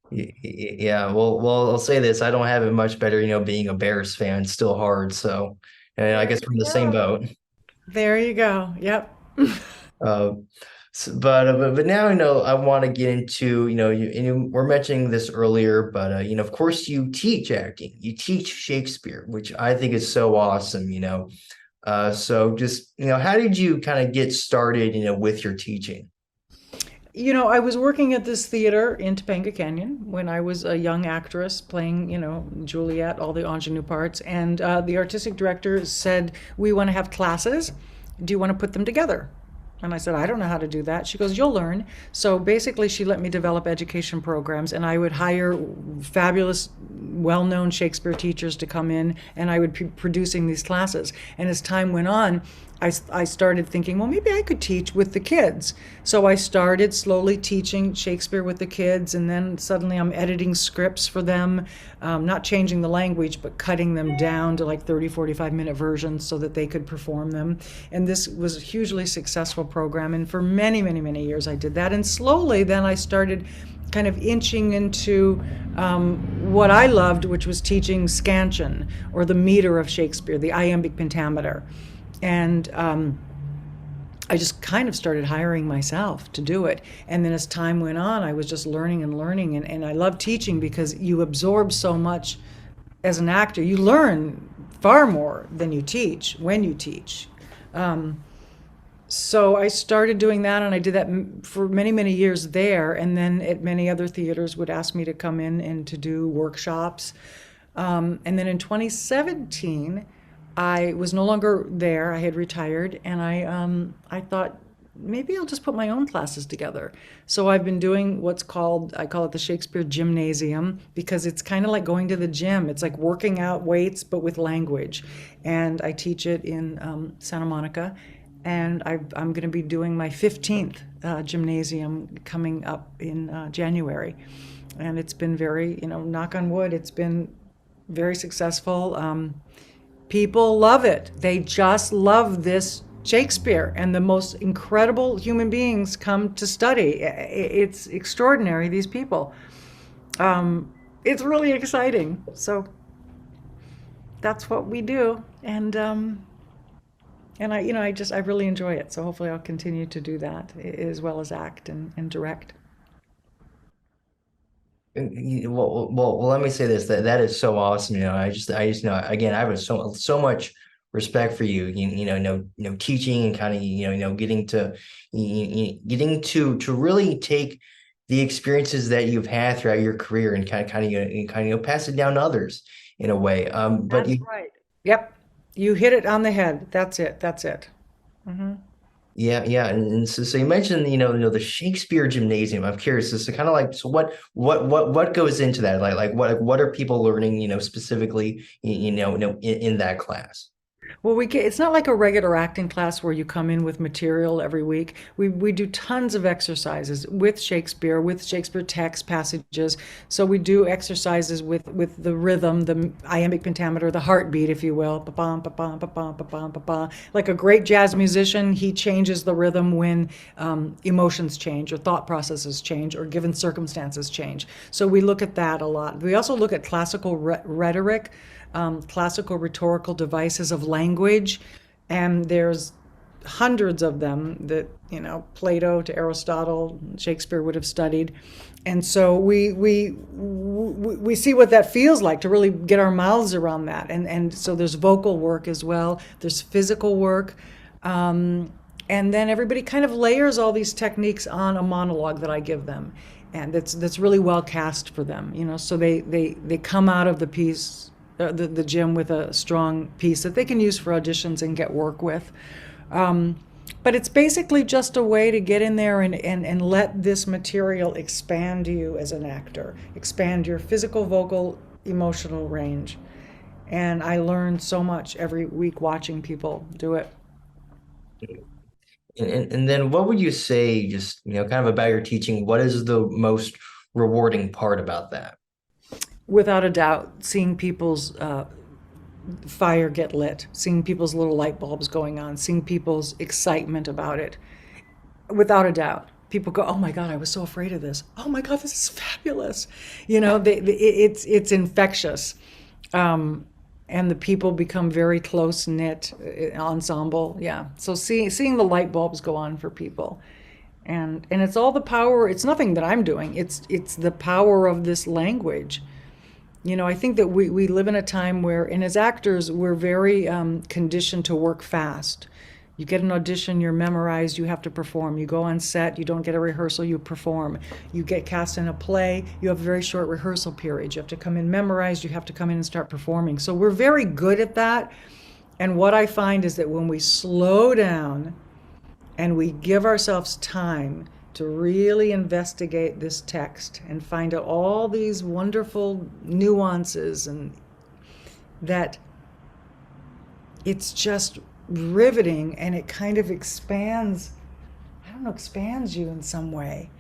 Yeah, well, I'll say this. I don't have it much better, being a Bears fan. It's still hard. So, and I There guess you we're in the same go. boat. There you go. Yep. Uh, but now, I want to get into, we're mentioning this earlier, but, of course you teach acting. You teach Shakespeare, which I think is so awesome. So just, how did you kind of get started, with your teaching? I was working at this theater in Topanga Canyon when I was a young actress playing, Juliet, all the ingenue parts. And the artistic director said, "We want to have classes. Do you want to put them together?" And I said, "I don't know how to do that." She goes, "You'll learn." So basically, she let me develop education programs, and I would hire fabulous, well known Shakespeare teachers to come in, and I would be producing these classes. And as time went on, I started thinking, well, maybe I could teach with the kids. So I started slowly teaching Shakespeare with the kids, and then suddenly I'm editing scripts for them, not changing the language, but cutting them down to like 30, 45-minute versions so that they could perform them. And this was a hugely successful program. And for many, many, many years, I did that. And slowly, then I started kind of inching into what I loved, which was teaching scansion, or the meter of Shakespeare, the iambic pentameter. And I just kind of started hiring myself to do it. And then as time went on, I was just learning and learning. And I love teaching because you absorb so much as an actor. You learn far more than you teach when you teach. So I started doing that, and I did that for many, many years there. And then at many other theaters would ask me to come in and to do workshops. And then in 2017, I was no longer there. I had retired, and I thought maybe I'll just put my own classes together. So I've been doing what's called, I call it the Shakespeare Gymnasium, because it's kind of like going to the gym. It's like working out weights, but with language. And I teach it in Santa Monica. And I'm going to be doing my 15th gymnasium coming up in January. And it's been very, knock on wood, it's been very successful. People love it. They just love this Shakespeare, and the most incredible human beings come to study. It's extraordinary, these people. It's really exciting. So that's what we do. And I really enjoy it. So hopefully I'll continue to do that as well as act and direct. Well, let me say this, that is so awesome. I just know, again, I have so much respect for you. Teaching and kind of getting to really take the experiences that you've had throughout your career and kind of pass it down to others in a way. But That's right. Yep. You hit it on the head. That's it. That's it. Hmm. yeah, and so you mentioned the Shakespeare Gymnasium. I'm curious as to kind of like, so what goes into that? What are people learning specifically in that class? Well, it's not like a regular acting class where you come in with material every week. We do tons of exercises with Shakespeare text passages. So we do exercises with the rhythm, the iambic pentameter, the heartbeat, if you will. Ba-bum, ba-bum, ba-bum, ba-bum, ba-bum. Like a great jazz musician, he changes the rhythm when emotions change or thought processes change or given circumstances change. So we look at that a lot. We also look at classical rhetoric, classical rhetorical devices of language, and there's hundreds of them that Plato to Aristotle, Shakespeare would have studied, and so we see what that feels like to really get our mouths around that, and so there's vocal work as well, there's physical work, and then everybody kind of layers all these techniques on a monologue that I give them, and that's really well cast for them, so they come out of the piece, the gym, with a strong piece that they can use for auditions and get work with. But it's basically just a way to get in there and let this material expand you as an actor, expand your physical, vocal, emotional range. And I learn so much every week watching people do it. And then what would you say, just kind of about your teaching? What is the most rewarding part about that? Without a doubt, seeing people's fire get lit, seeing people's little light bulbs going on, seeing people's excitement about it. Without a doubt, people go, "Oh my God, I was so afraid of this. Oh my God, this is fabulous." It's infectious, and the people become very close knit ensemble. Yeah, so seeing the light bulbs go on for people. And it's all the power. It's nothing that I'm doing. It's the power of this language. I think that we live in a time where, and as actors, we're very conditioned to work fast. You get an audition, you're memorized, you have to perform. You go on set, you don't get a rehearsal, you perform. You get cast in a play, you have a very short rehearsal period. You have to come in memorized, you have to come in and start performing. So we're very good at that. And what I find is that when we slow down and we give ourselves time to really investigate this text and find out all these wonderful nuances, and that it's just riveting, and it kind of expands, I don't know, expands you in some way.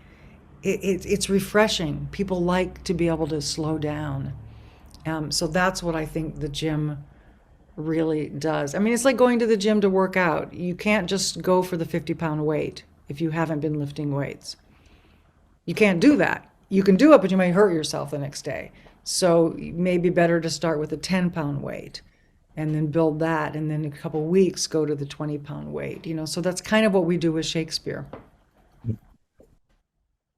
It's refreshing. People like to be able to slow down. So that's what I think the gym really does. I mean, it's like going to the gym to work out. You can't just go for the 50-pound weight if you haven't been lifting weights. You can't do that. You can do it, but you might hurt yourself the next day. So maybe better to start with a 10-pound weight and then build that, and then in a couple of weeks go to the 20-pound weight. So that's kind of what we do with Shakespeare.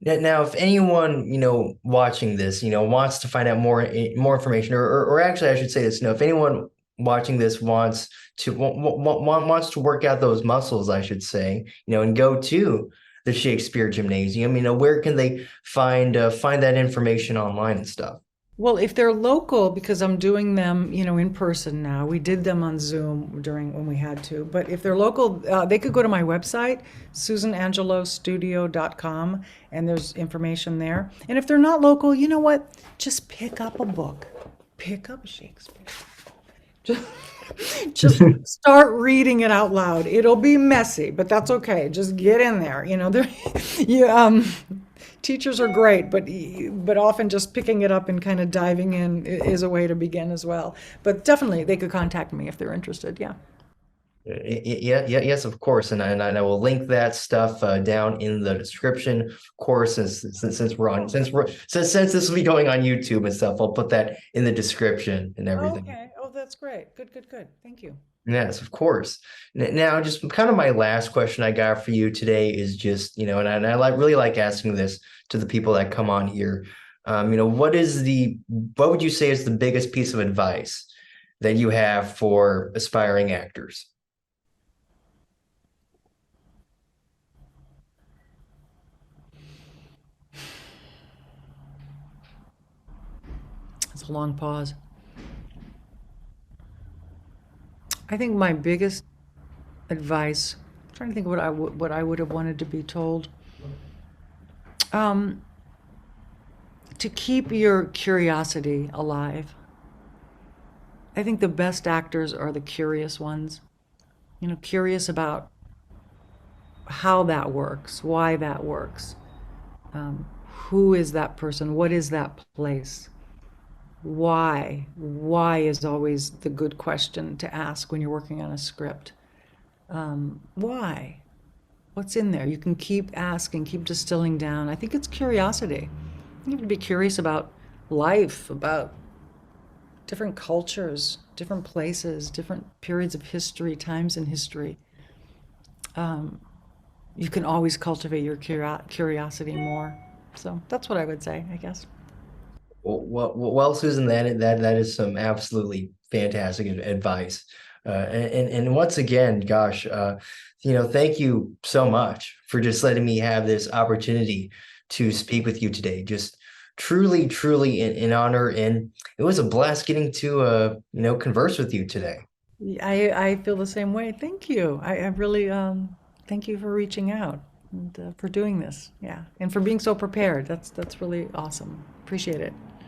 Now, if anyone, watching this, wants to find out more information, or actually, I should say this, if anyone watching this wants to work out those muscles, I should say, and go to the Shakespeare Gymnasium, where can they find that information online and stuff? Well, if they're local, because I'm doing them, in person now. We did them on Zoom during when we had to. But if they're local, they could go to my website, susanangelostudio.com, and there's information there. And if they're not local, you know what? Just pick up a book. Pick up Shakespeare. Just, just start reading it out loud. It'll be messy, but that's okay. Just get in there. There, you, teachers are great, but often just picking it up and kind of diving in is a way to begin as well. But definitely, they could contact me if they're interested. Yeah. Yeah, yeah, yes, of course, and I will link that stuff down in the description. Of course, since we're on since this will be going on YouTube and stuff, I'll put that in the description and everything. Okay. Oh, that's great. Good, good, good. Thank you. Yes, of course. Now, just kind of my last question I got for you today is just, and I like really like asking this to the people that come on here. What would you say is the biggest piece of advice that you have for aspiring actors? It's a long pause. I think my biggest advice. I'm trying to think what I would have wanted to be told. Um, to keep your curiosity alive. I think the best actors are the curious ones. Curious about how that works, why that works, who is that person, what is that place, why. Why is always the good question to ask when you're working on a script. Why? What's in there? You can keep asking, keep distilling down. I think it's curiosity. You have to be curious about life, about different cultures, different places, different periods of history, times in history. You can always cultivate your curiosity more. So that's what I would say, I guess. Well, Susan, that is some absolutely fantastic advice. And once again, gosh, thank you so much for just letting me have this opportunity to speak with you today. Just truly, truly an honor, and it was a blast getting to converse with you today. I feel the same way. Thank you. I really thank you for reaching out and for doing this. Yeah, and for being so prepared. That's really awesome. Appreciate it.